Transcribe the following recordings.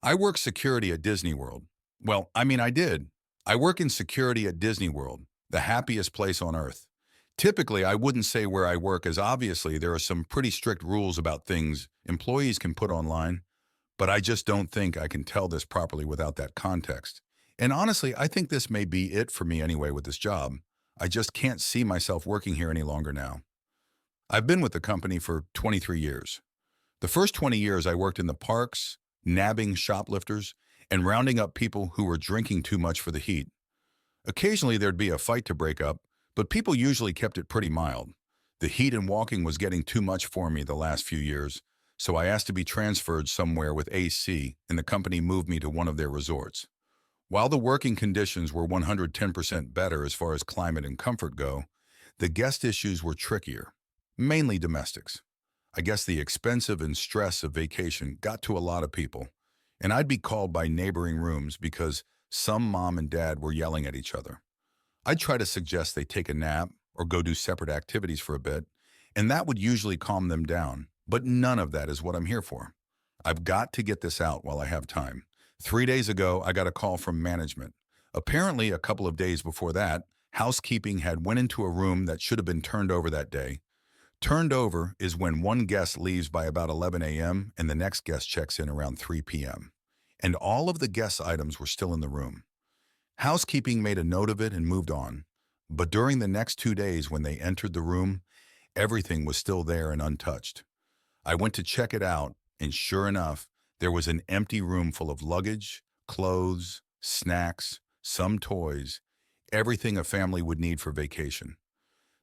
I work security at Disney World. Well, I did. I work in security at Disney World, the happiest place on earth. Typically, I wouldn't say where I work as obviously there are some pretty strict rules about things employees can put online, but I just don't think I can tell this properly without that context. And honestly, I think this may be it for me anyway with this job. I just can't see myself working here any longer now. I've been with the company for 23 years. The first 20 years I worked in the parks, nabbing shoplifters, and rounding up people who were drinking too much for the heat. Occasionally there'd be a fight to break up, but people usually kept it pretty mild. The heat and walking was getting too much for me the last few years, so I asked to be transferred somewhere with AC, and the company moved me to one of their resorts. While the working conditions were 110% better as far as climate and comfort go, the guest issues were trickier, mainly domestics. I guess the expensive and stress of vacation got to a lot of people, and I'd be called by neighboring rooms because some mom and dad were yelling at each other. I'd try to suggest they take a nap or go do separate activities for a bit, and that would usually calm them down, but none of that is what I'm here for. I've got to get this out while I have time. 3 days ago, I got a call from management. Apparently, a couple of days before that, housekeeping had went into a room that should have been turned over that day. Turned over is when one guest leaves by about 11 a.m. and the next guest checks in around 3 p.m. And all of the guest items were still in the room. Housekeeping made a note of it and moved on. But during the next 2 days when they entered the room, everything was still there and untouched. I went to check it out, and sure enough, there was an empty room full of luggage, clothes, snacks, some toys, everything a family would need for vacation.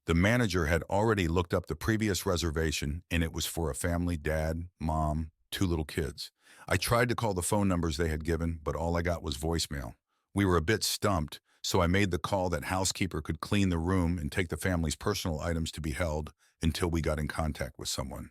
The manager had already looked up the previous reservation, and it was for a family: dad, mom, two little kids. I tried to call the phone numbers they had given, but all I got was voicemail. We were a bit stumped, so I made the call that housekeeper could clean the room and take the family's personal items to be held until we got in contact with someone.